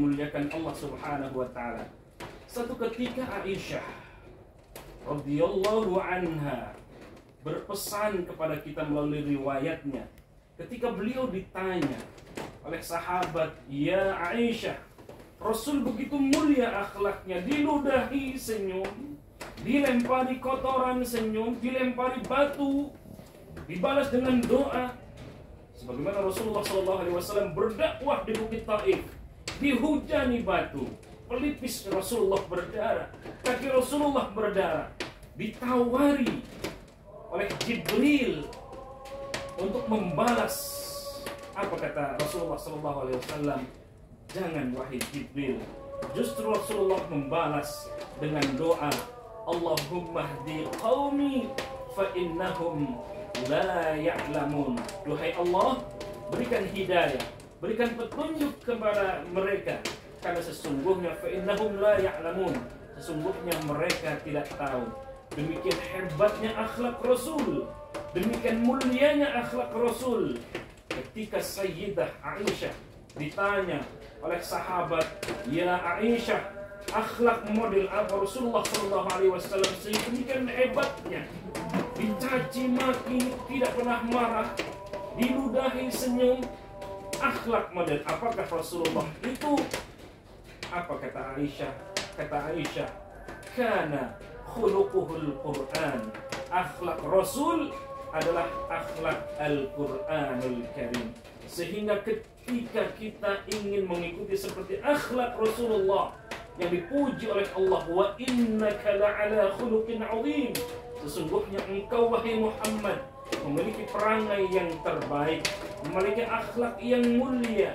Muliakan Allah Subhanahu wa taala. Satu ketika Aisyah radhiyallahu anha berpesan kepada kita melalui riwayatnya, ketika beliau ditanya oleh sahabat, "Ya Aisyah, Rasul begitu mulia akhlaknya, diludahi senyum, dilempari kotoran senyum, dilempari batu, dibalas dengan doa." Sebagaimana Rasulullah SAW berdakwah di Bukit Taif, dihujani batu, pelipis Rasulullah berdarah, kaki Rasulullah berdarah, ditawari oleh Jibril untuk membalas. Apa kata Rasulullah SAW? Jangan wahai Jibril. Justru Rasulullah membalas dengan doa, Allahumma hdi qaumi fa innahum la ya'lamun. Duhai Allah, berikan hidayah, berikan petunjuk kepada mereka, karena sesungguhnya fa innahum la ya'lamun, sesungguhnya mereka tidak tahu. Demikian hebatnya akhlak Rasul, demikian mulianya akhlak Rasul. Ketika Sayyidah Aisyah ditanya oleh sahabat, "Ya Aisyah, akhlak model apa Rasulullah SAW sedemikian hebatnya, dicaci maki tidak pernah marah, diludahi senyum, akhlak model apakah Rasulullah itu?" Apa kata Aisyah? Kata Aisyah, "Kana khuluquhul Qur'an." Akhlak Rasul adalah akhlak Al-Qur'anul Karim. Sehingga ketika kita ingin mengikuti seperti akhlak Rasulullah yang dipuji oleh Allah, wa innaka la'ala khuluqin 'azim, sesungguhnya engkau wahai Muhammad memiliki perangai yang terbaik, memiliki akhlak yang mulia.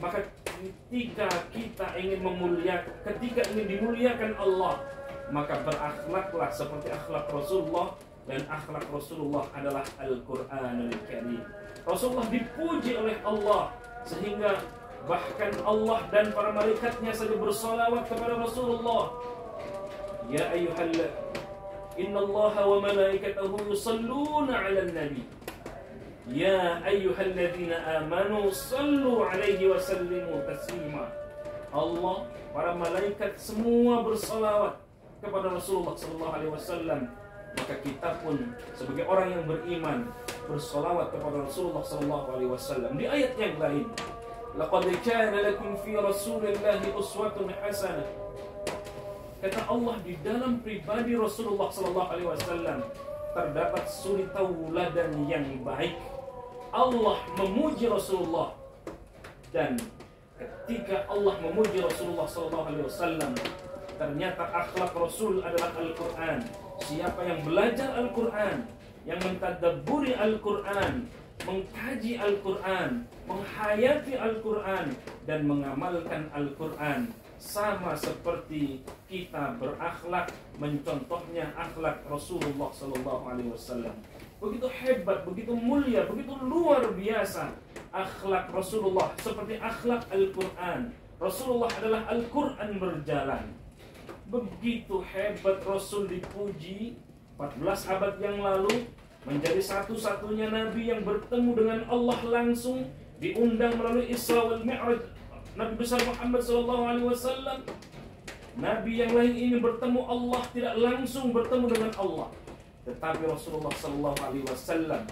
Maka ketika kita ingin dimuliakan Allah, maka berakhlaklah seperti akhlak Rasulullah, dan akhlak Rasulullah adalah Al-Qur'anul Karim. Rasulullah dipuji oleh Allah sehingga bahkan Allah dan para malaikatnya saja bersalawat kepada Rasulullah. Ya ayyuhal innallaha wa malaikatahu yusalluna 'alan nabi. Ya ayyuhalladzina amanu sallu 'alaihi wa sallimu taslima. Allah, para malaikat semua bersalawat kepada Rasulullah sallallahu alaihi wasallam. Maka kita pun sebagai orang yang beriman bersalawat kepada Rasulullah sallallahu alaihi wasallam. Di ayat yang lain, laqad kana lakum fi rasulillahi uswatun hasanah. Kata Allah, di dalam pribadi Rasulullah sallallahu alaihi wasallam terdapat suri tauladan yang baik. Allah memuji Rasulullah, dan ketika Allah memuji Rasulullah sallallahu alaihi wasallam, ternyata akhlak Rasul adalah Al-Qur'an. Siapa yang belajar Al-Qur'an, yang mentadabburi Al-Qur'an, mengkaji Al-Qur'an, menghayati Al-Qur'an, dan mengamalkan Al-Qur'an, sama seperti kita berakhlak mencontohnya akhlak Rasulullah sallallahu alaihi wasallam. Begitu hebat, begitu mulia, begitu luar biasa akhlak Rasulullah, seperti akhlak Al-Qur'an. Rasulullah adalah Al-Qur'an berjalan. Begitu hebat Rasul dipuji 14 abad yang lalu, menjadi satu-satunya Nabi yang bertemu dengan Allah langsung, diundang melalui Isra wal Mi'raj Nabi besar Muhammad SAW. Nabi yang lain ini bertemu Allah, tidak langsung bertemu dengan Allah, tetapi Rasulullah SAW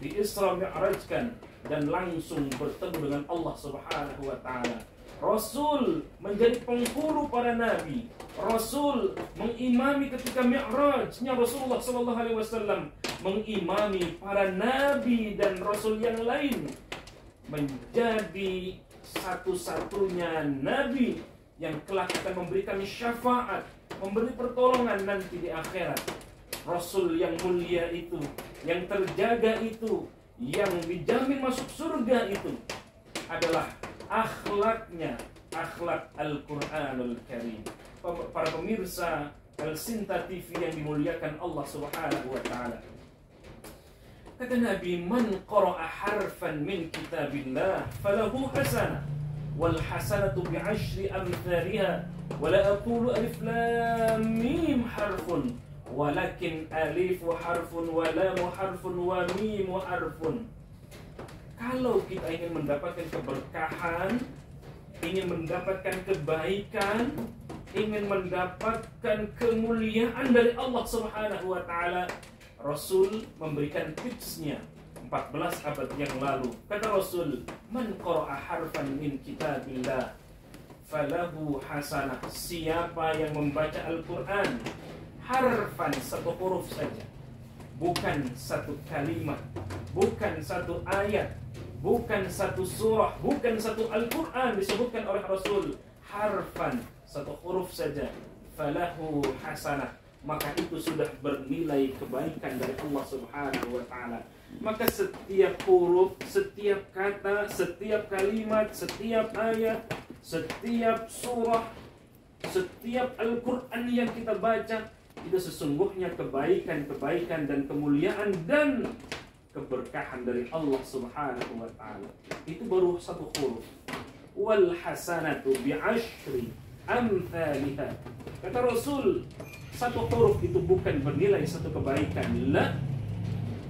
di Isra Mi'rajkan dan langsung bertemu dengan Allah Subhanahu wa taala. Rasul menjadi penghulu para nabi. Rasul mengimami ketika Mi'rajnya Rasulullah SAW, mengimami para nabi dan Rasul yang lain, menjadi satu-satunya nabi yang kelak akan memberikan syafaat, memberi pertolongan nanti di akhirat. Rasul yang mulia itu, yang terjaga itu, yang dijamin masuk surga itu adalah akhlaknya, akhlak Al-Qur'anul Karim. Para pemirsa Al-Sinta TV yang dimuliakan Allah Subhanahu wa taala. Kata Nabi, "Man qara'a harfan min kitabillah falahu hasanah, wal hasanatu bi'ashri amthaliha, wa la aqulu alif lam mim harfun, walakin alif harfun wa lam harfun wa mim harfun." Kalau kita ingin mendapatkan keberkahan, ingin mendapatkan kebaikan, ingin mendapatkan kemuliaan dari Allah Subhanahu wa taala, Rasul memberikan tipsnya 14 abad yang lalu. Kata Rasul, "Man qara'a harfan min kitabillah falahu hasanah." Siapa yang membaca Al-Qur'an harfan, satu huruf saja, bukan satu kalimat, bukan satu ayat, bukan satu surah, bukan satu Al-Quran disebutkan oleh Rasul, harfan, satu huruf saja, falahu hasanah, maka itu sudah bernilai kebaikan dari Allah Subhanahu wa taala. Maka setiap huruf, setiap kata, setiap kalimat, setiap ayat, setiap surah, setiap Al-Quran yang kita baca, itu sesungguhnya kebaikan-kebaikan dan kemuliaan dan keberkahan dari Allah Subhanahu wa taala. Itu baru satu huruf. Wal hasanatu bi'ashri amthaliha. Kata Rasul, satu huruf itu bukan bernilai satu kebaikan, la,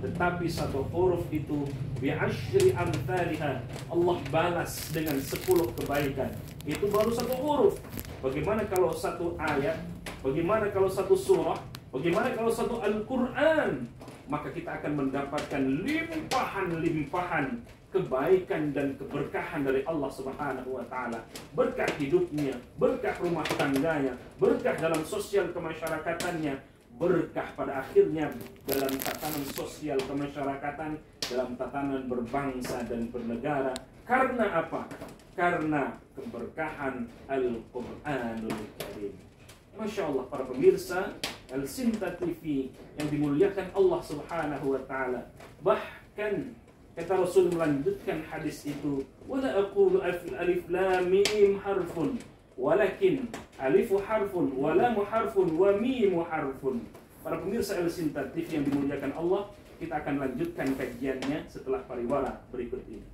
tetapi satu huruf itu bi'ashri amthaliha, Allah balas dengan 10 kebaikan. Itu baru satu huruf. Bagaimana kalau satu ayat? Bagaimana kalau satu surah? Bagaimana kalau satu Al-Quran? Maka kita akan mendapatkan limpahan-limpahan kebaikan dan keberkahan dari Allah Subhanahu wa taala. Berkah hidupnya, berkah rumah tangganya, berkah dalam sosial kemasyarakatannya, berkah pada akhirnya dalam tatanan sosial kemasyarakatan, dalam tatanan berbangsa dan bernegara. Karena apa? Karena keberkahan Al-Qur'anul Karim. Masya Allah, para pemirsa Al-Sinta TV yang dimuliakan Allah Subhanahu wa taala. Bahkan kata Rasul melanjutkan hadis itu, wala aqulu alif lam mim harfun, walakin alifu harfun, wa lam harfun, wa mim harfun. Para pemirsa Al-Sinta TV yang dimuliakan Allah, kita akan lanjutkan kajiannya setelah pariwara berikut ini.